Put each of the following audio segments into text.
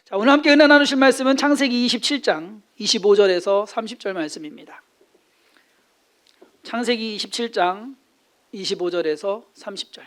자, 오늘 함께 은혜 나누실 말씀은 창세기 27장 25절에서 30절 말씀입니다. 창세기 27장 25절에서 30절.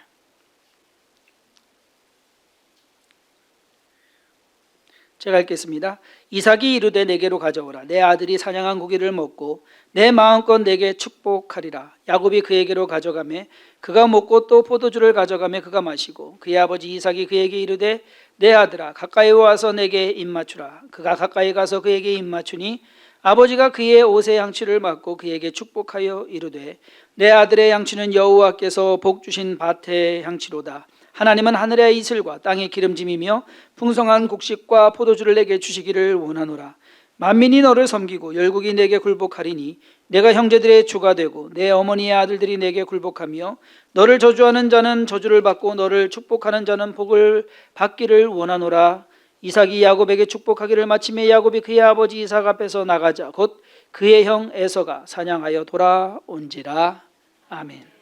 제가 읽겠습니다. 이삭이 이르되 내게로 가져오라. 내 아들이 사냥한 고기를 먹고 내 마음껏 내게 축복하리라. 야곱이 그에게로 가져가매 그가 먹고 또 포도주를 가져가매 그가 마시고 그의 아버지 이삭이 그에게 이르되 내 아들아 가까이 와서 내게 입맞추라. 그가 가까이 가서 그에게 입맞추니 아버지가 그의 옷의 양치를 맡고 그에게 축복하여 이르되 내 아들의 양치는 여호와께서 복 주신 밭의 양치로다. 하나님은 하늘의 이슬과 땅의 기름짐이며 풍성한 곡식과 포도주를 내게 주시기를 원하노라. 만민이 너를 섬기고 열국이 내게 굴복하리니 내가 형제들의 주가 되고 내 어머니의 아들들이 내게 굴복하며 너를 저주하는 자는 저주를 받고 너를 축복하는 자는 복을 받기를 원하노라. 이삭이 야곱에게 축복하기를 마침에 야곱이 그의 아버지 이삭 앞에서 나가자 곧 그의 형 에서가 사냥하여 돌아온지라. 아멘.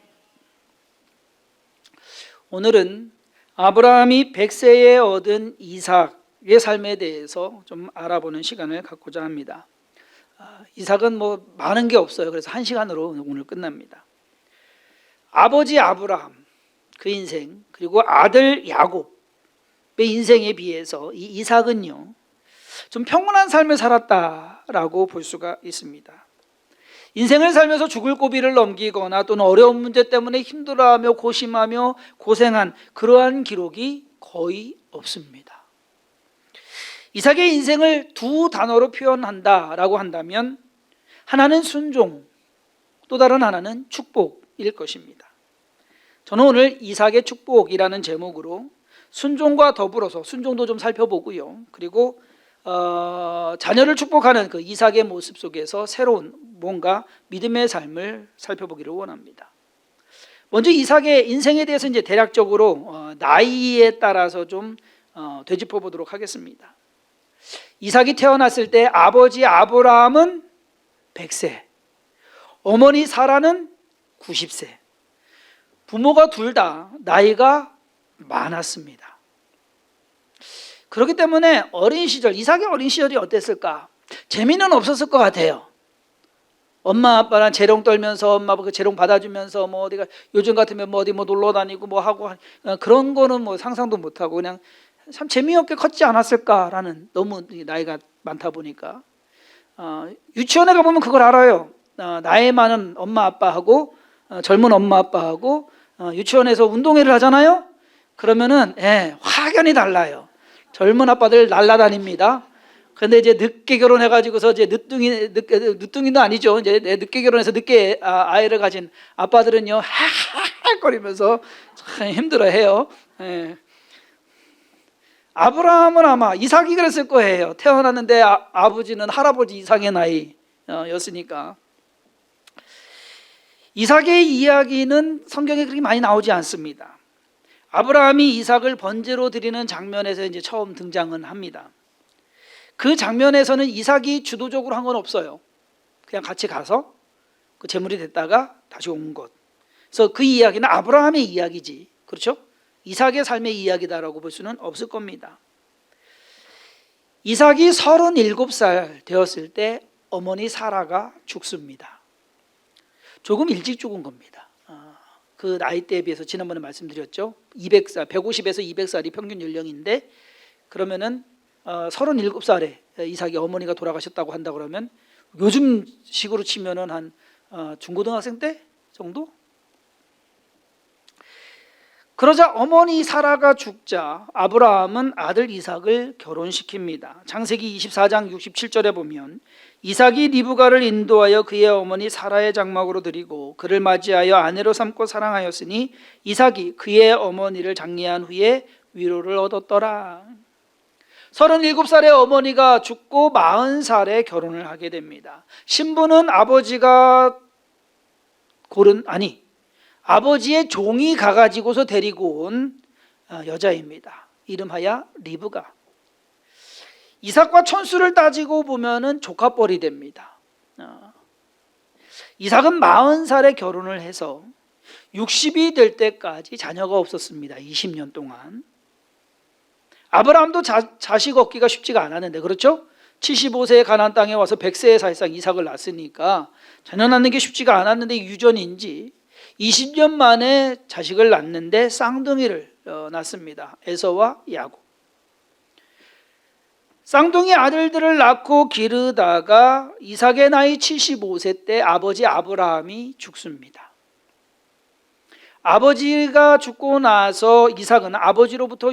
오늘은 아브라함이 100세에 얻은 이삭의 삶에 대해서 좀 알아보는 시간을 갖고자 합니다. 이삭은 많은 게 없어요. 그래서 1시간으로 오늘 끝납니다. 아버지 아브라함 그 인생 그리고 아들 야곱의 인생에 비해서 이 이삭은요 좀 평온한 삶을 살았다라고 볼 수가 있습니다. 인생을 살면서 죽을 고비를 넘기거나 또는 어려운 문제 때문에 힘들어하며 고심하며 고생한 그러한 기록이 거의 없습니다. 이삭의 인생을 두 단어로 표현한다라고 한다면 하나는 순종, 또 다른 하나는 축복일 것입니다. 저는 오늘 이삭의 축복이라는 제목으로 순종과 더불어서 순종도 좀 살펴보고요. 그리고 자녀를 축복하는 그 이삭의 모습 속에서 새로운 뭔가 믿음의 삶을 살펴보기를 원합니다. 먼저 이삭의 인생에 대해서 이제 대략적으로 나이에 따라서 좀 되짚어 보도록 하겠습니다. 이삭이 태어났을 때 아버지 아브라함은 100세, 어머니 사라는 90세. 부모가 둘 다 나이가 많았습니다. 그렇기 때문에 어린 시절, 이삭의 어린 시절이 어땠을까? 재미는 없었을 것 같아요. 엄마 아빠랑 재롱 떨면서 엄마 그 재롱 받아주면서 어디가 요즘 같으면 어디 놀러 다니고 하고 그런 거는 상상도 못 하고 그냥 참 재미없게 컸지 않았을까라는, 너무 나이가 많다 보니까 유치원에 가보면 그걸 알아요. 나이 많은 엄마 아빠하고 젊은 엄마 아빠하고 유치원에서 운동회를 하잖아요. 그러면은 확연히 달라요. 젊은 아빠들 날라다닙니다. 근데 이제 늦게 결혼해가지고서 이제 늦둥이도 아니죠. 이제 늦게 결혼해서 늦게 아이를 가진 아빠들은요, 하하거리면서 참 힘들어해요. 아브라함은 아마 이삭이 그랬을 거예요. 태어났는데 아버지는 할아버지 이상의 나이였으니까. 이삭의 이야기는 성경에 그렇게 많이 나오지 않습니다. 아브라함이 이삭을 번제로 드리는 장면에서 이제 처음 등장은 합니다. 그 장면에서는 이삭이 주도적으로 한 건 없어요. 그냥 같이 가서 그 제물이 됐다가 다시 온 것. 그래서 그 이야기는 아브라함의 이야기지, 그렇죠? 이삭의 삶의 이야기다라고 볼 수는 없을 겁니다. 이삭이 37살 되었을 때 어머니 사라가 죽습니다. 조금 일찍 죽은 겁니다. 그 나이대에 비해서 지난번에 말씀드렸죠. 200살, 150에서 200살이 평균 연령인데, 그러면은 37살에 이삭이 어머니가 돌아가셨다고 한다 그러면 요즘 식으로 치면은 한 중고등학생 때 정도? 그러자 어머니 사라가 죽자 아브라함은 아들 이삭을 결혼시킵니다. 창세기 24장 67절에 보면 이삭이 리브가를 인도하여 그의 어머니 사라의 장막으로 드리고 그를 맞이하여 아내로 삼고 사랑하였으니 이삭이 그의 어머니를 장례한 후에 위로를 얻었더라. 37살에 어머니가 죽고 40살에 결혼을 하게 됩니다. 신부는 아버지의 종이 가가지고서 데리고 온 여자입니다. 이름하여 리브가. 이삭과 촌수를 따지고 보면은 조카뻘이 됩니다. 이삭은 40살에 결혼을 해서 60이 될 때까지 자녀가 없었습니다. 20년 동안. 아브라함도 자식 얻기가 쉽지가 않았는데, 그렇죠? 75세에 가나안 땅에 와서 100세에 사실상 이삭을 낳았으니까 자녀 낳는 게 쉽지가 않았는데, 유전인지 20년 만에 자식을 낳는데 쌍둥이를 낳습니다. 에서와 야곱. 쌍둥이 아들들을 낳고 기르다가 이삭의 나이 75세 때 아버지 아브라함이 죽습니다. 아버지가 죽고 나서 이삭은 아버지로부터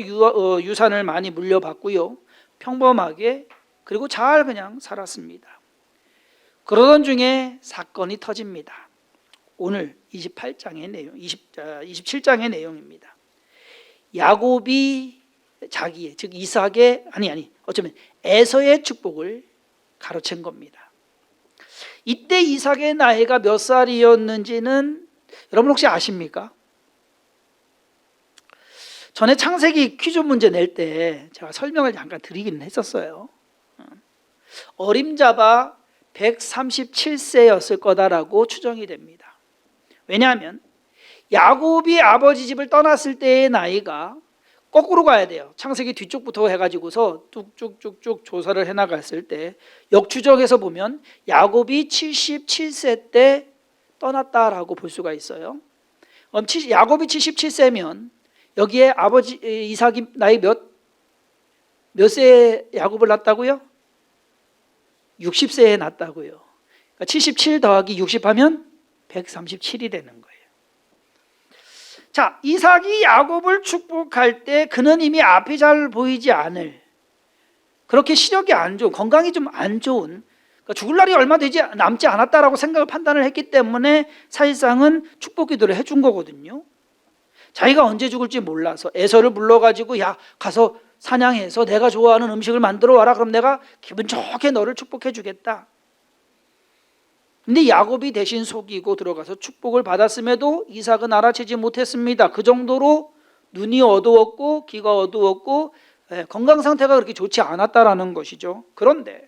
유산을 많이 물려받고요, 평범하게 그리고 잘 그냥 살았습니다. 그러던 중에 사건이 터집니다. 오늘 28장의 내용, 27장의 내용입니다. 야곱이 자기의, 즉 이삭의, 어쩌면 에서의 축복을 가로챈 겁니다. 이때 이삭의 나이가 몇 살이었는지는 여러분 혹시 아십니까? 전에 창세기 퀴즈 문제 낼 때 제가 설명을 잠깐 드리기는 했었어요. 어림잡아 137세였을 거다라고 추정이 됩니다. 왜냐하면 야곱이 아버지 집을 떠났을 때의 나이가 거꾸로 가야 돼요. 창세기 뒤쪽부터 해가지고서 뚝쭉쭉쭉 조사를 해나갔을 때 역추적해서 보면 야곱이 77세 때 떠났다라고 볼 수가 있어요. 야곱이 77세면 여기에 아버지 이삭이 나이 몇 세에 야곱을 낳았다고요? 60세에 낳았다고요. 그러니까 77 더하기 60 하면 137이 되는 거예요. 자, 이삭이 야곱을 축복할 때 그는 이미 앞이 잘 보이지 않을, 그렇게 시력이 안 좋은, 건강이 좀 안 좋은, 그러니까 죽을 날이 얼마 남지 않았다라고 생각을 판단을 했기 때문에 사실상은 축복 기도를 해준 거거든요. 자기가 언제 죽을지 몰라서 에서를 불러가지고 야, 가서 사냥해서 내가 좋아하는 음식을 만들어 와라. 그럼 내가 기분 좋게 너를 축복해 주겠다. 근데 야곱이 대신 속이고 들어가서 축복을 받았음에도 이삭은 알아채지 못했습니다. 그 정도로 눈이 어두웠고 귀가 어두웠고 건강 상태가 그렇게 좋지 않았다라는 것이죠. 그런데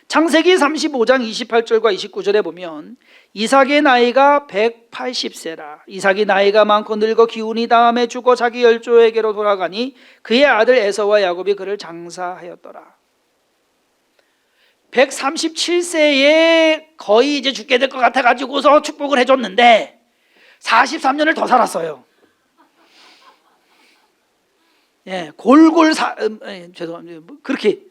창세기 35장 28절과 29절에 보면 이삭의 나이가 180세라. 이삭이 나이가 많고 늙어 기운이 다함에 죽어 자기 열조에게로 돌아가니 그의 아들 에서와 야곱이 그를 장사하였더라. 137세에 거의 이제 죽게 될 것 같아가지고서 축복을 해줬는데 43년을 더 살았어요. 예, 골골 죄송합니다. 그렇게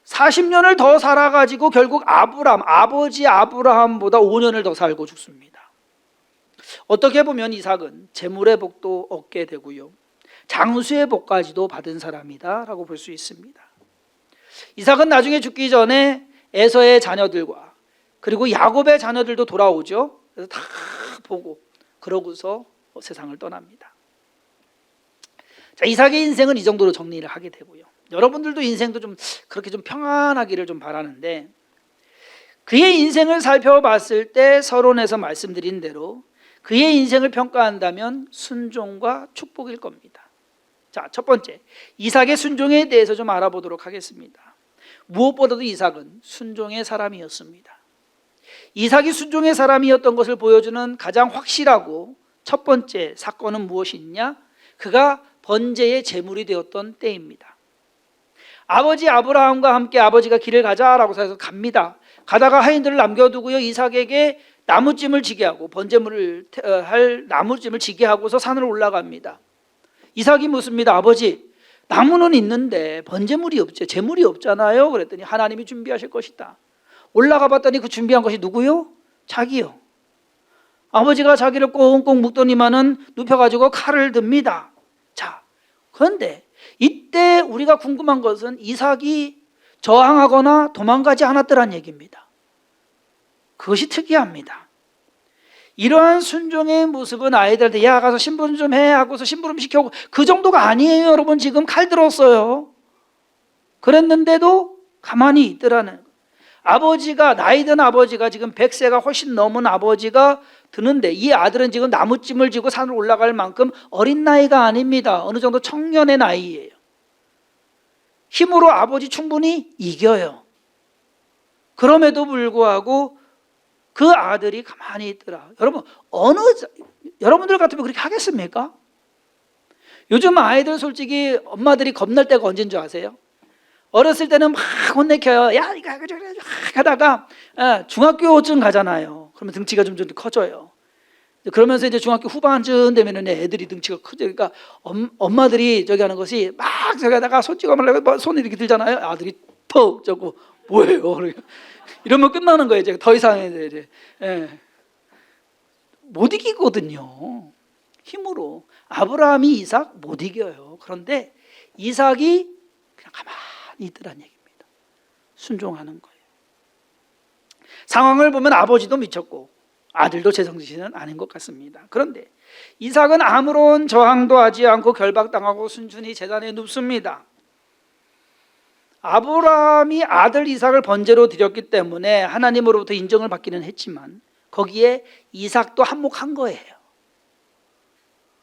40년을 더 살아가지고 결국 아버지 아브라함보다 5년을 더 살고 죽습니다. 어떻게 보면 이삭은 재물의 복도 얻게 되고요, 장수의 복까지도 받은 사람이다 라고 볼 수 있습니다. 이삭은 나중에 죽기 전에 에서의 자녀들과 그리고 야곱의 자녀들도 돌아오죠. 그래서 다 보고 그러고서 세상을 떠납니다. 자, 이삭의 인생은 이 정도로 정리를 하게 되고요, 여러분들도 인생도 좀 그렇게 좀 평안하기를 좀 바라는데, 그의 인생을 살펴봤을 때 서론에서 말씀드린 대로 그의 인생을 평가한다면 순종과 축복일 겁니다. 자, 첫 번째, 이삭의 순종에 대해서 좀 알아보도록 하겠습니다. 무엇보다도 이삭은 순종의 사람이었습니다. 이삭이 순종의 사람이었던 것을 보여주는 가장 확실하고 첫 번째 사건은 무엇이냐? 그가 번제의 제물이 되었던 때입니다. 아버지 아브라함과 함께 아버지가 길을 가자라고 해서 갑니다. 가다가 하인들을 남겨두고요, 이삭에게 나무찜을 지게 하고 번제물을 할 나무찜을 지게 하고서 산으로 올라갑니다. 이삭이 묻습니다. 아버지, 나무는 있는데 번제물이 없죠. 제물이 없잖아요. 그랬더니 하나님이 준비하실 것이다. 올라가 봤더니 그 준비한 것이 누구요? 자기요. 아버지가 자기를 꽁꽁 묶더니만은 눕혀가지고 칼을 듭니다. 자, 그런데 이때 우리가 궁금한 것은 이삭이 저항하거나 도망가지 않았더란 얘기입니다. 그것이 특이합니다. 이러한 순종의 모습은 아이들한테 야, 가서 심부름 좀 해 하고서 심부름 시켜오고 그 정도가 아니에요. 여러분, 지금 칼 들었어요. 그랬는데도 가만히 있더라는, 아버지가, 나이 든 아버지가, 지금 100세가 훨씬 넘은 아버지가 드는데 이 아들은 지금 나무찜을 지고 산으로 올라갈 만큼 어린 나이가 아닙니다. 어느 정도 청년의 나이예요. 힘으로 아버지 충분히 이겨요. 그럼에도 불구하고 그 아들이 가만히 있더라. 여러분, 여러분들 같으면 그렇게 하겠습니까? 요즘 아이들 솔직히 엄마들이 겁날 때가 언제인 줄 아세요? 어렸을 때는 막 혼내켜요. 야, 이거 하다가 중학교쯤 가잖아요. 그러면 등치가 좀 커져요. 그러면서 이제 중학교 후반쯤 되면은 애들이 등치가 커지니까 엄마들이 저기 하는 것이 막 저기다가 손 찍어보려고 손을 이렇게 들잖아요. 아들이 턱 저거 뭐예요? 이러면 끝나는 거예요. 이제 더 이상 이제 못 이기거든요. 힘으로 아브라함이 이삭 못 이겨요. 그런데 이삭이 그냥 가만히 있더란 얘기입니다. 순종하는 거예요. 상황을 보면 아버지도 미쳤고 아들도 제정신은 아닌 것 같습니다. 그런데 이삭은 아무런 저항도 하지 않고 결박당하고 순순히 제단에 눕습니다. 아브라함이 아들 이삭을 번제로 드렸기 때문에 하나님으로부터 인정을 받기는 했지만 거기에 이삭도 한몫한 거예요.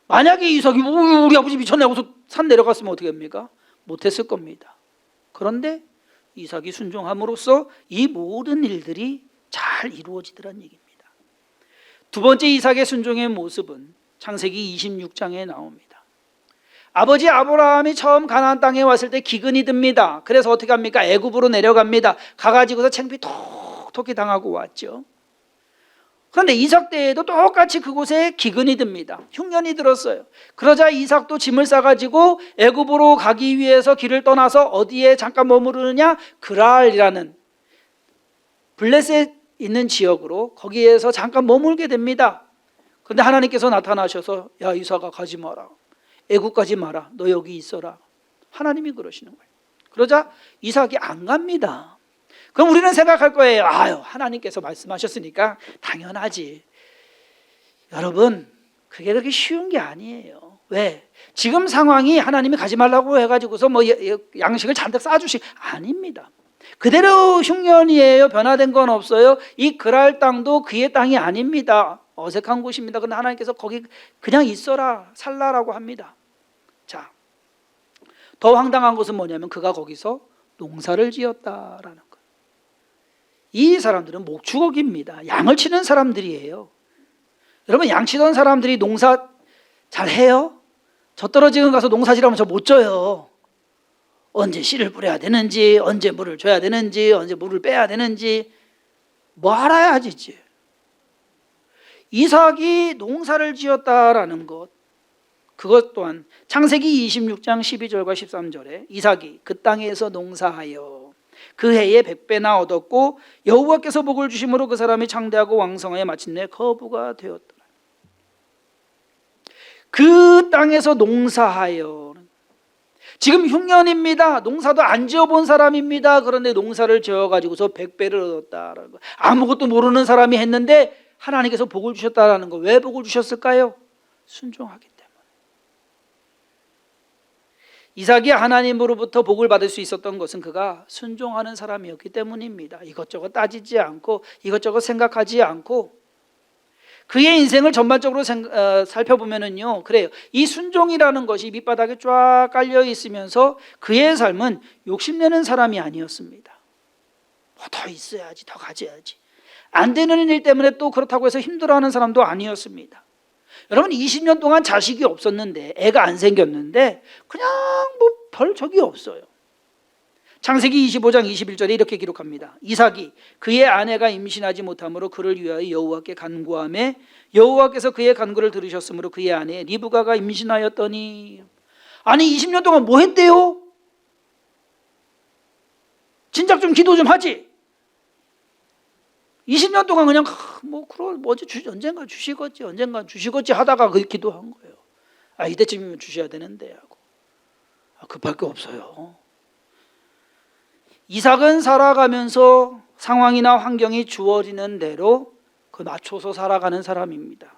만약에 이삭이 우리 아버지 미쳤네 하고서 산 내려갔으면 어떻게 합니까? 못했을 겁니다. 그런데 이삭이 순종함으로써 이 모든 일들이 잘 이루어지더란 얘기입니다. 두 번째 이삭의 순종의 모습은 창세기 26장에 나옵니다. 아버지 아브라함이 처음 가나안 땅에 왔을 때 기근이 듭니다. 그래서 어떻게 합니까? 애굽으로 내려갑니다. 가가지고서 창피 톡톡히 당하고 왔죠. 그런데 이삭 때에도 똑같이 그곳에 기근이 듭니다. 흉년이 들었어요. 그러자 이삭도 짐을 싸가지고 애굽으로 가기 위해서 길을 떠나서 어디에 잠깐 머무르느냐? 그랄이라는 블레셋 있는 지역으로 거기에서 잠깐 머물게 됩니다. 그런데 하나님께서 나타나셔서 야 이삭아 가지 마라. 애굽 가지 마라. 너 여기 있어라. 하나님이 그러시는 거예요. 그러자 이삭이 안 갑니다. 그럼 우리는 생각할 거예요. 아유 하나님께서 말씀하셨으니까 당연하지. 여러분 그게 그렇게 쉬운 게 아니에요. 왜? 지금 상황이 하나님이 가지 말라고 해가지고서 뭐 양식을 잔뜩 싸주시 아닙니다. 그대로 흉년이에요. 변화된 건 없어요. 이 그랄 땅도 그의 땅이 아닙니다. 어색한 곳입니다. 그런데 하나님께서 거기 그냥 있어라 살라라고 합니다. 자, 더 황당한 것은 뭐냐면 그가 거기서 농사를 지었다라는 거예요. 이 사람들은 목축업입니다. 양을 치는 사람들이에요. 여러분 양 치던 사람들이 농사 잘해요? 저 떨어지는 가서 농사지라면 저 못 져요. 언제 씨를 뿌려야 되는지, 언제 물을 줘야 되는지, 언제 물을 빼야 되는지 뭐 알아야지. 이삭이 농사를 지었다라는 것, 그것 또한 창세기 26장 12절과 13절에 이삭이 그 땅에서 농사하여 그 해에 100배나 얻었고 여호와께서 복을 주심으로 그 사람이 창대하고 왕성하여 마침내 거부가 되었더라. 그 땅에서 농사하여, 지금 흉년입니다. 농사도 안 지어본 사람입니다. 그런데 농사를 지어가지고서 100배를 얻었다라는 거. 아무것도 모르는 사람이 했는데 하나님께서 복을 주셨다라는 거. 왜 복을 주셨을까요? 순종하기 때문에. 이삭이 하나님으로부터 복을 받을 수 있었던 것은 그가 순종하는 사람이었기 때문입니다. 이것저것 따지지 않고 이것저것 생각하지 않고 그의 인생을 전반적으로 살펴보면은요, 그래요. 이 순종이라는 것이 밑바닥에 쫙 깔려 있으면서 그의 삶은 욕심내는 사람이 아니었습니다. 뭐 더 있어야지, 더 가져야지. 안 되는 일 때문에 또 그렇다고 해서 힘들어하는 사람도 아니었습니다. 여러분 20년 동안 자식이 없었는데, 애가 안 생겼는데 그냥 뭐 별 적이 없어요. 창세기 25장 21절에 이렇게 기록합니다. 이삭이 그의 아내가 임신하지 못함으로 그를 위하여 여호와께 간구하매 여호와께서 그의 간구를 들으셨으므로 그의 아내 리브가가 임신하였더니. 아니 20년 동안 뭐 했대요? 진작 좀 기도 좀 하지. 20년 동안 그냥 언젠가 주시겠지 하다가 그 기도한 거예요. 아 이때쯤이면 주셔야 되는데 하고. 급할 게 없어요. 이삭은 살아가면서 상황이나 환경이 주어지는 대로 그 맞춰서 살아가는 사람입니다.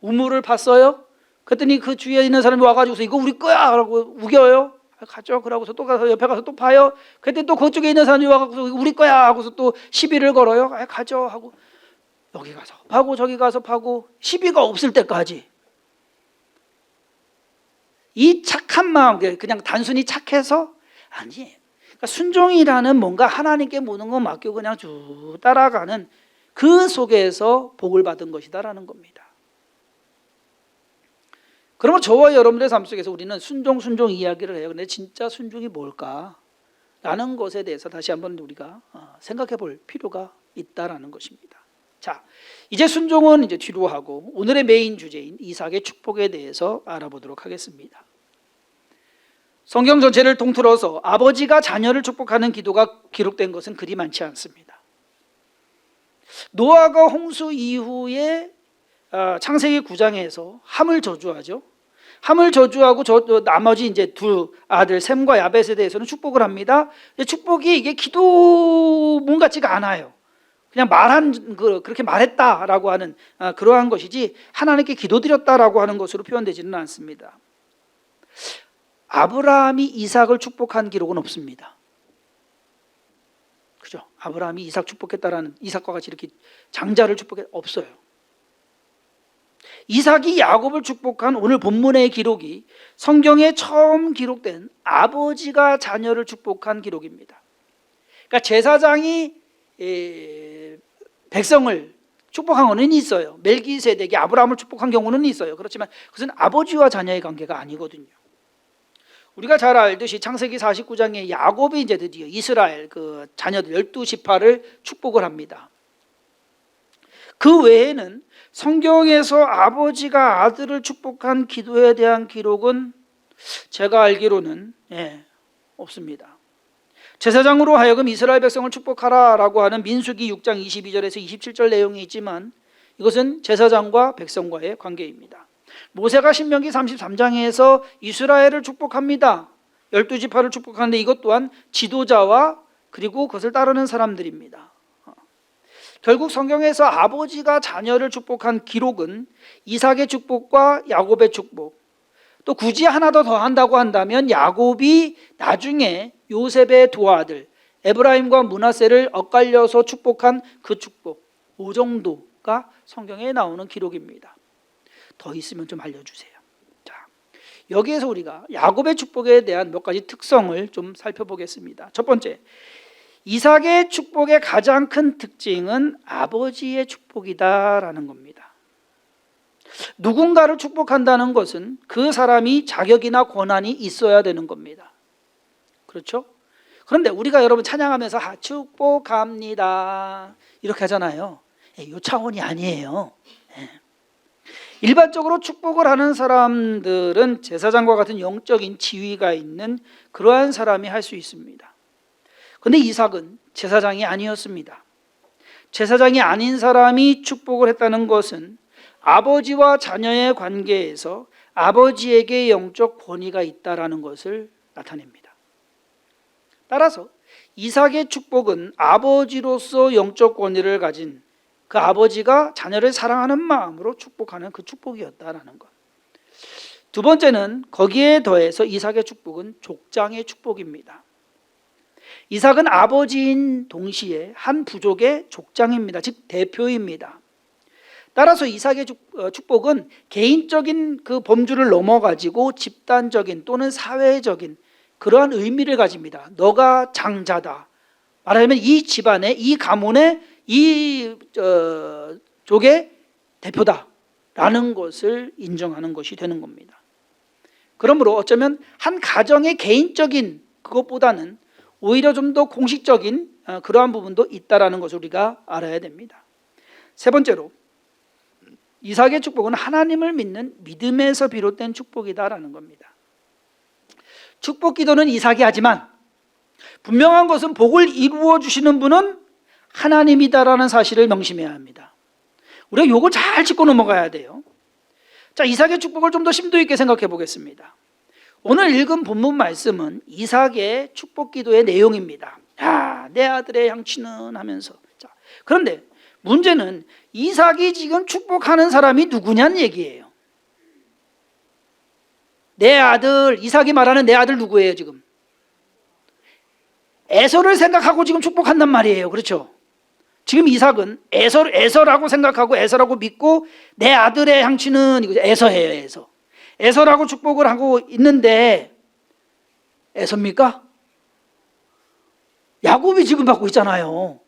우물을 팠어요? 그랬더니 그 주위에 있는 사람이 와가지고서 이거 우리 거야! 라고 우겨요. 가죠. 그러고서 또 가서 옆에 가서 또 파요. 그랬더니 또 그쪽에 있는 사람이 와가지고 우리 거야! 하고서 또 시비를 걸어요. 가죠. 하고 여기 가서 파고 저기 가서 파고 시비가 없을 때까지. 이 착한 마음, 그냥 단순히 착해서 아니에요. 그러니까 순종이라는 뭔가 하나님께 모든 거 맡기고 그냥 쭉 따라가는 그 속에서 복을 받은 것이다라는 겁니다. 그러면 저와 여러분들의 삶 속에서 우리는 순종 이야기를 해요. 근데 진짜 순종이 뭘까? 라는 것에 대해서 다시 한번 우리가 생각해 볼 필요가 있다라는 것입니다. 자, 이제 순종은 이제 뒤로 하고 오늘의 메인 주제인 이삭의 축복에 대해서 알아보도록 하겠습니다. 성경 전체를 통틀어서 아버지가 자녀를 축복하는 기도가 기록된 것은 그리 많지 않습니다. 노아가 홍수 이후에 창세기 9장에서 함을 저주하죠. 함을 저주하고 나머지 이제 두 아들 셈과 야벳에 대해서는 축복을 합니다. 근데 축복이 이게 기도문 같지가 않아요. 그냥 그렇게 말했다라고 하는 그러한 것이지 하나님께 기도드렸다라고 하는 것으로 표현되지는 않습니다. 아브라함이 이삭을 축복한 기록은 없습니다. 그죠? 아브라함이 이삭 축복했다라는, 이삭과 같이 이렇게 장자를 없어요. 이삭이 야곱을 축복한 오늘 본문의 기록이 성경에 처음 기록된 아버지가 자녀를 축복한 기록입니다. 그러니까 제사장이 백성을 축복한 경우는 있어요. 멜기세덱이 아브라함을 축복한 경우는 있어요. 그렇지만 그것은 아버지와 자녀의 관계가 아니거든요. 우리가 잘 알듯이 창세기 49장에 야곱이 이제 드디어 이스라엘 그 자녀들 12지파를 축복을 합니다. 그 외에는 성경에서 아버지가 아들을 축복한 기도에 대한 기록은 제가 알기로는 없습니다. 제사장으로 하여금 이스라엘 백성을 축복하라라고 하는 민수기 6장 22절에서 27절 내용이 있지만 이것은 제사장과 백성과의 관계입니다. 모세가 신명기 33장에서 이스라엘을 축복합니다. 12지파를 축복하는데 이것 또한 지도자와 그리고 그것을 따르는 사람들입니다. 결국 성경에서 아버지가 자녀를 축복한 기록은 이삭의 축복과 야곱의 축복, 또 굳이 하나 더 한다고 한다면 야곱이 나중에 요셉의 두 아들 에브라임과 므낫세를 엇갈려서 축복한 그 축복, 그 정도가 성경에 나오는 기록입니다. 더 있으면 좀 알려주세요. 자, 여기에서 우리가 야곱의 축복에 대한 몇 가지 특성을 좀 살펴보겠습니다. 첫 번째, 이삭의 축복의 가장 큰 특징은 아버지의 축복이다라는 겁니다. 누군가를 축복한다는 것은 그 사람이 자격이나 권한이 있어야 되는 겁니다. 그렇죠? 그런데 우리가 여러분 찬양하면서 축복합니다 이렇게 하잖아요. 이 차원이 아니에요. 일반적으로 축복을 하는 사람들은 제사장과 같은 영적인 지위가 있는 그러한 사람이 할 수 있습니다. 그런데 이삭은 제사장이 아니었습니다. 제사장이 아닌 사람이 축복을 했다는 것은 아버지와 자녀의 관계에서 아버지에게 영적 권위가 있다는 것을 나타냅니다. 따라서 이삭의 축복은 아버지로서 영적 권위를 가진 그 아버지가 자녀를 사랑하는 마음으로 축복하는 그 축복이었다는 것. 두 번째는 거기에 더해서 이삭의 축복은 족장의 축복입니다. 이삭은 아버지인 동시에 한 부족의 족장입니다. 즉 대표입니다. 따라서 이삭의 축복은 개인적인 그 범주를 넘어가지고 집단적인 또는 사회적인 그러한 의미를 가집니다. 너가 장자다. 말하자면 이 집안의, 이 가문의, 이 족의 대표다라는 것을 인정하는 것이 되는 겁니다. 그러므로 어쩌면 한 가정의 개인적인 그것보다는 오히려 좀 더 공식적인 그러한 부분도 있다라는 것을 우리가 알아야 됩니다. 세 번째로 이삭의 축복은 하나님을 믿는 믿음에서 비롯된 축복이다라는 겁니다. 축복 기도는 이삭이 하지만 분명한 것은 복을 이루어 주시는 분은 하나님이다라는 사실을 명심해야 합니다. 우리가 이걸 잘 짚고 넘어가야 돼요. 자, 이삭의 축복을 좀 더 심도 있게 생각해 보겠습니다. 오늘 읽은 본문 말씀은 이삭의 축복 기도의 내용입니다. 야, 내 아들의 양치는 하면서. 자, 그런데 문제는 이삭이 지금 축복하는 사람이 누구냐는 얘기예요. 내 아들, 이삭이 말하는 내 아들 누구예요 지금? 에서를 생각하고 지금 축복한단 말이에요. 그렇죠? 지금 이삭은 에서라고 생각하고 에서라고 믿고 내 아들의 향취는 에서예요. 에서라고 축복을 하고 있는데 에서입니까? 야곱이 지금 받고 있잖아요.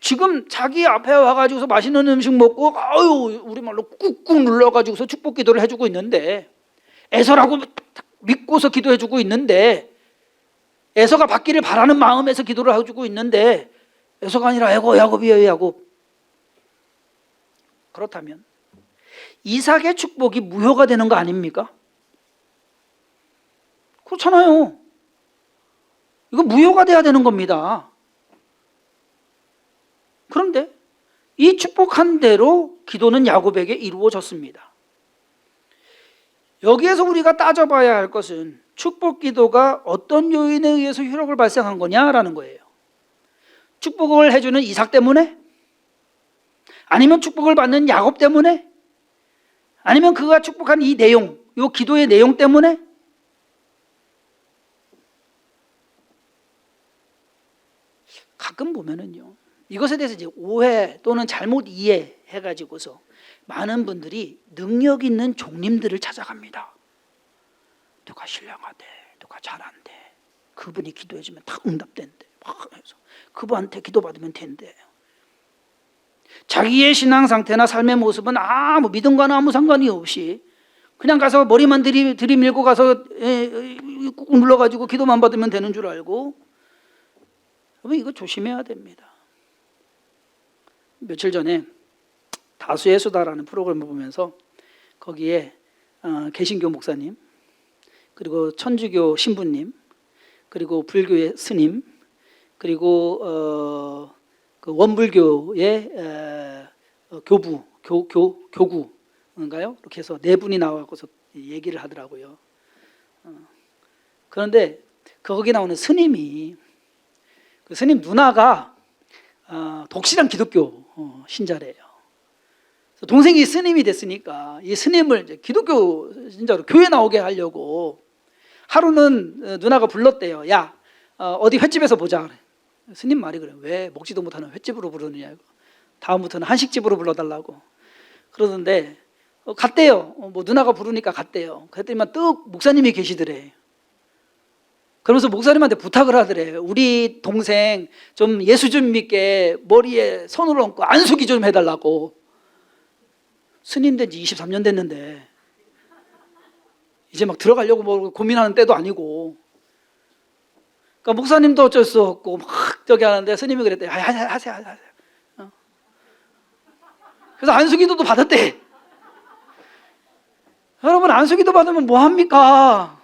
지금 자기 앞에 와가지고서 맛있는 음식 먹고 아유 우리말로 꾹꾹 눌러가지고서 축복 기도를 해주고 있는데, 에서라고 믿고서 기도해주고 있는데, 에서가 받기를 바라는 마음에서 기도를 해주고 있는데, 에서가 아니라 에고 야곱이에요 야곱. 그렇다면 이삭의 축복이 무효가 되는 거 아닙니까? 그렇잖아요. 이거 무효가 돼야 되는 겁니다. 그런데 이 축복한 대로 기도는 야곱에게 이루어졌습니다. 여기에서 우리가 따져봐야 할 것은 축복 기도가 어떤 요인에 의해서 효력을 발생한 거냐라는 거예요. 축복을 해주는 이삭 때문에? 아니면 축복을 받는 야곱 때문에? 아니면 그가 축복한 이 내용, 이 기도의 내용 때문에? 가끔 보면은요, 이것에 대해서 이제 오해 또는 잘못 이해해가지고서 많은 분들이 능력 있는 종님들을 찾아갑니다. 누가 신령하대, 누가 잘한대, 그분이 기도해주면 다 응답된대, 막 해서 그분한테 기도받으면 된대. 자기의 신앙 상태나 삶의 모습은 아무 믿음과는 아무 상관이 없이 그냥 가서 머리만 들이밀고 가서 꾹 눌러가지고 기도만 받으면 되는 줄 알고, 여러분 이거 조심해야 됩니다. 며칠 전에 다수의 수다라는 프로그램을 보면서 거기에 개신교 목사님, 그리고 천주교 신부님, 그리고 불교의 스님, 그리고 그 원불교의 교구인가요? 이렇게 해서 네 분이 나와서 얘기를 하더라고요. 그런데 거기 나오는 스님이, 그 스님 누나가 독실한 기독교 신자래요. 동생이 스님이 됐으니까 이 스님을 이제 기독교 신자로 교회 나오게 하려고 하루는 누나가 불렀대요. 야, 어디 횟집에서 보자. 스님 말이 그래요. 왜 먹지도 못하는 횟집으로 부르느냐고. 다음부터는 한식집으로 불러달라고. 그러던데 갔대요. 뭐 누나가 부르니까 갔대요. 그랬더니만 뚝 목사님이 계시더래. 그러면서 목사님한테 부탁을 하더래. 우리 동생 좀 예수 좀 믿게 머리에 손을 얹고 안수기 좀 해달라고. 스님 된 지 23년 됐는데 이제 막 들어가려고 뭐 고민하는 때도 아니고. 그러니까 목사님도 어쩔 수 없고 막 저기 하는데 스님이 그랬대. 하세요. 그래서 안수기도도 받았대. 여러분 안수기도 받으면 뭐 합니까?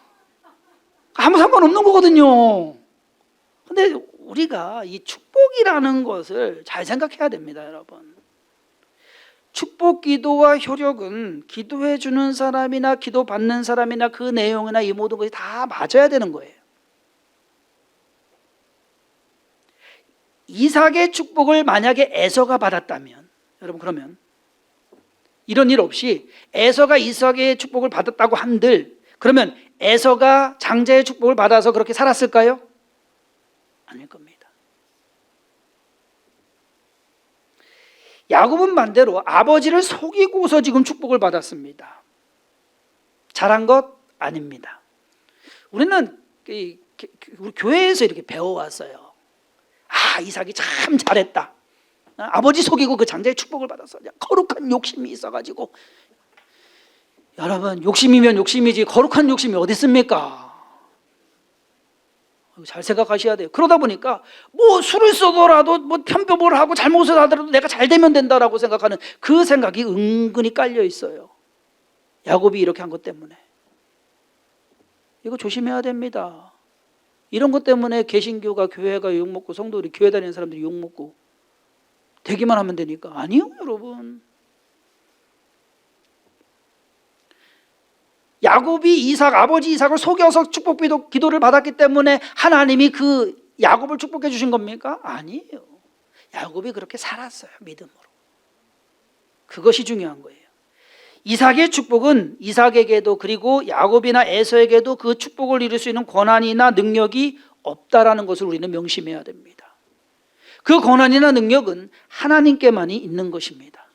아무 상관없는 거거든요. 근데 우리가 이 축복이라는 것을 잘 생각해야 됩니다, 여러분. 축복 기도와 효력은 기도해 주는 사람이나 기도 받는 사람이나 그 내용이나 이 모든 것이 다 맞아야 되는 거예요. 이삭의 축복을 만약에 에서가 받았다면, 여러분 그러면 이런 일 없이 에서가 이삭의 축복을 받았다고 한들, 그러면 에서가 장자의 축복을 받아서 그렇게 살았을까요? 아닐 겁니다. 야곱은 반대로 아버지를 속이고서 지금 축복을 받았습니다. 잘한 것 아닙니다. 우리는 우리 교회에서 이렇게 배워왔어요. 아, 이삭이 참 잘했다. 아버지 속이고 그 장자의 축복을 받았어. 거룩한 욕심이 있어가지고. 여러분 욕심이면 욕심이지 거룩한 욕심이 어디 있습니까? 잘 생각하셔야 돼요. 그러다 보니까 뭐 술을 써더라도 뭐 편법을 하고 잘못을 하더라도 내가 잘 되면 된다라고 생각하는 그 생각이 은근히 깔려 있어요. 야곱이 이렇게 한 것 때문에. 이거 조심해야 됩니다. 이런 것 때문에 개신교가, 교회가 욕먹고 성도들이, 교회 다니는 사람들이 욕먹고 되기만 하면 되니까. 아니요, 여러분. 야곱이 이삭, 아버지 이삭을 속여서 축복 기도를 받았기 때문에 하나님이 그 야곱을 축복해 주신 겁니까? 아니에요. 야곱이 그렇게 살았어요, 믿음으로. 그것이 중요한 거예요. 이삭의 축복은 이삭에게도 그리고 야곱이나 에서에게도 그 축복을 이룰 수 있는 권한이나 능력이 없다라는 것을 우리는 명심해야 됩니다. 그 권한이나 능력은 하나님께만이 있는 것입니다.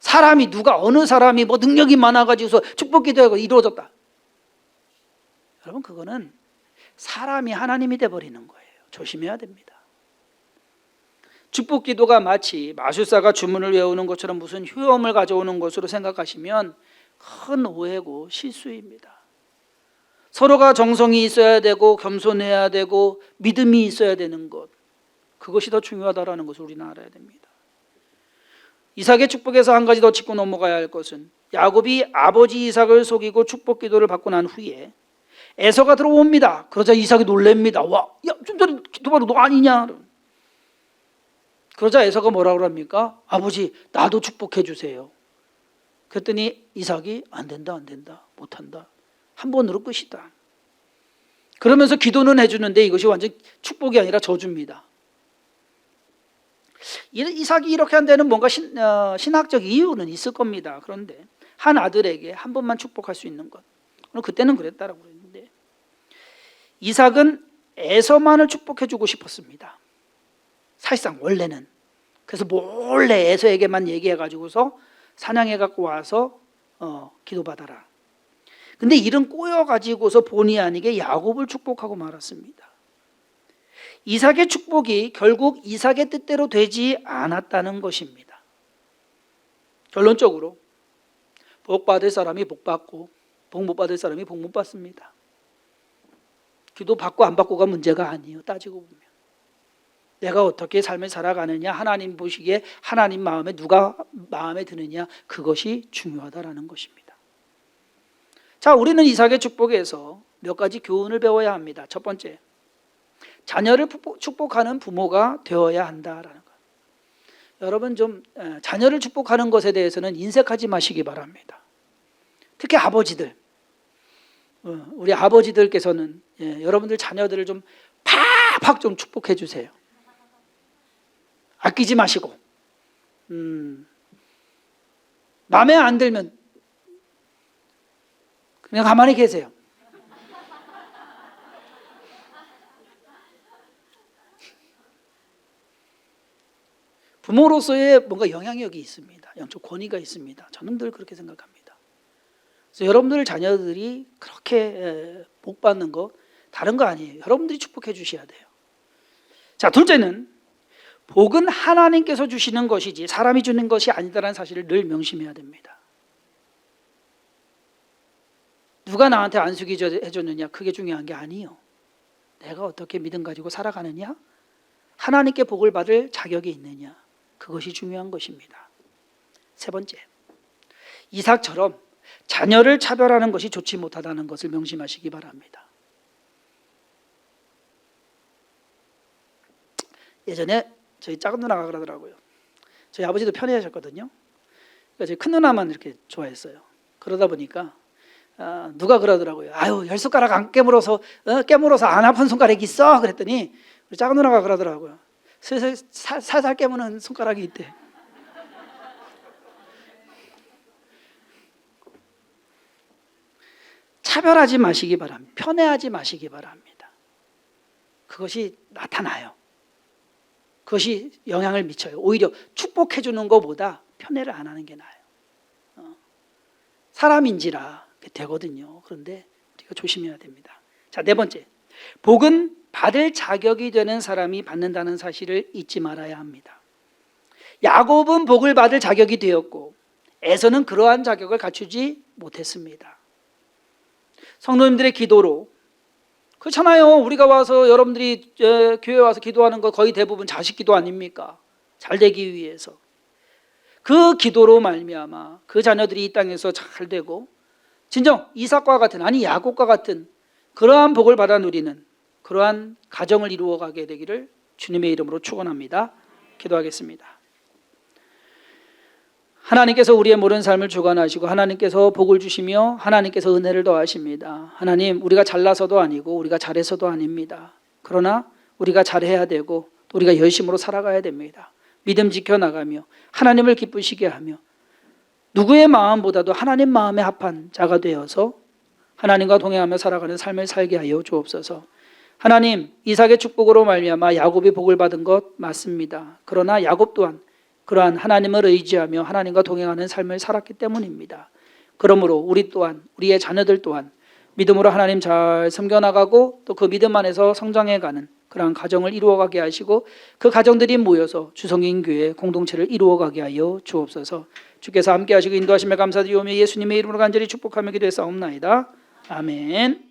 사람이 누가 어느 사람이 뭐 능력이 많아가지고서 축복 기도하고 이루어졌다. 여러분 그거는 사람이 하나님이 돼버리는 거예요. 조심해야 됩니다. 축복 기도가 마치 마술사가 주문을 외우는 것처럼 무슨 효험을 가져오는 것으로 생각하시면 큰 오해고 실수입니다. 서로가 정성이 있어야 되고 겸손해야 되고 믿음이 있어야 되는 것, 그것이 더 중요하다는 것을 우리는 알아야 됩니다. 이삭의 축복에서 한 가지 더 짚고 넘어가야 할 것은 야곱이 아버지 이삭을 속이고 축복 기도를 받고 난 후에 에서가 들어옵니다. 그러자 이삭이 놀랍니다. 와, 야, 좀 전에 기도받은 너 아니냐? 그러자 에서가 뭐라고 합니까? 아버지, 나도 축복해 주세요. 그랬더니 이삭이 안 된다, 못한다. 한 번으로 끝이다. 그러면서 기도는 해주는데 이것이 완전 축복이 아니라 저주입니다. 이삭이 이렇게 한 데는 뭔가 신학적 이유는 있을 겁니다. 그런데 한 아들에게 한 번만 축복할 수 있는 것, 그때는 그랬다라고 그랬는데 이삭은 에서만을 축복해 주고 싶었습니다. 사실상 원래는. 그래서 몰래 에서에게만 얘기해 가지고서 사냥해 갖고 와서 기도받아라. 근데 일은 꼬여 가지고서 본의 아니게 야곱을 축복하고 말았습니다. 이삭의 축복이 결국 이삭의 뜻대로 되지 않았다는 것입니다. 결론적으로 복 받을 사람이 복 받고 복 못 받을 사람이 복 못 받습니다. 기도 받고 안 받고가 문제가 아니에요. 따지고 보면 내가 어떻게 삶을 살아가느냐, 하나님 보시기에 하나님 마음에 누가 마음에 드느냐, 그것이 중요하다라는 것입니다. 자, 우리는 이삭의 축복에서 몇 가지 교훈을 배워야 합니다. 첫 번째, 자녀를 축복하는 부모가 되어야 한다라는 것. 여러분 좀 자녀를 축복하는 것에 대해서는 인색하지 마시기 바랍니다. 특히 아버지들, 우리 아버지들께서는 여러분들 자녀들을 좀 팍팍 좀 축복해 주세요. 아끼지 마시고, 마음에 안 들면 그냥 가만히 계세요. 부모로서의 뭔가 영향력이 있습니다. 영적 권위가 있습니다. 저는 늘 그렇게 생각합니다. 그래서 여러분들 자녀들이 그렇게 복 받는 거 다른 거 아니에요. 여러분들이 축복해 주셔야 돼요. 자, 둘째는 복은 하나님께서 주시는 것이지 사람이 주는 것이 아니다라는 사실을 늘 명심해야 됩니다. 누가 나한테 안수기 해줬느냐, 그게 중요한 게 아니에요. 내가 어떻게 믿음 가지고 살아가느냐, 하나님께 복을 받을 자격이 있느냐, 그것이 중요한 것입니다. 세 번째, 이삭처럼 자녀를 차별하는 것이 좋지 못하다는 것을 명심하시기 바랍니다. 예전에 저희 작은 누나가 그러더라고요. 저희 아버지도 편애하셨거든요. 그러니까 저희 큰 누나만 이렇게 좋아했어요. 그러다 보니까 누가 그러더라고요. 아유, 10손가락 안 깨물어서 안 아픈 손가락이 있어? 그랬더니 우리 작은 누나가 그러더라고요. 슬슬 살살 깨무는 손가락이 있대. 차별하지 마시기 바랍니다. 편애하지 마시기 바랍니다. 그것이 나타나요. 그것이 영향을 미쳐요. 오히려 축복해 주는 것보다 편애를 안 하는 게 나아요. 사람인지라 되거든요. 그런데 우리가 조심해야 됩니다. 자, 네 번째, 복은 받을 자격이 되는 사람이 받는다는 사실을 잊지 말아야 합니다. 야곱은 복을 받을 자격이 되었고 에서는 그러한 자격을 갖추지 못했습니다. 성도님들의 기도로, 그렇잖아요. 우리가 와서 여러분들이 교회 와서 기도하는 거 거의 대부분 자식 기도 아닙니까? 잘 되기 위해서. 그 기도로 말미암아 그 자녀들이 이 땅에서 잘 되고 진정 이삭과 같은, 아니 야곱과 같은 그러한 복을 받아 누리는 그러한 가정을 이루어가게 되기를 주님의 이름으로 축원합니다. 기도하겠습니다. 하나님께서 우리의 모든 삶을 주관하시고 하나님께서 복을 주시며 하나님께서 은혜를 더하십니다. 하나님, 우리가 잘나서도 아니고 우리가 잘해서도 아닙니다. 그러나 우리가 잘해야 되고 또 우리가 열심으로 살아가야 됩니다. 믿음 지켜나가며 하나님을 기쁘시게 하며 누구의 마음보다도 하나님 마음에 합한 자가 되어서 하나님과 동행하며 살아가는 삶을 살게 하여 주옵소서. 하나님, 이삭의 축복으로 말미암아 야곱이 복을 받은 것 맞습니다. 그러나 야곱 또한 그러한 하나님을 의지하며 하나님과 동행하는 삶을 살았기 때문입니다. 그러므로 우리 또한, 우리의 자녀들 또한 믿음으로 하나님 잘 섬겨나가고 또 그 믿음 안에서 성장해가는 그러한 가정을 이루어가게 하시고 그 가정들이 모여서 주성인교회 공동체를 이루어가게 하여 주옵소서. 주께서 함께 하시고 인도하심에 감사드리오며 예수님의 이름으로 간절히 축복하며 기도했사옵나이다. 아멘.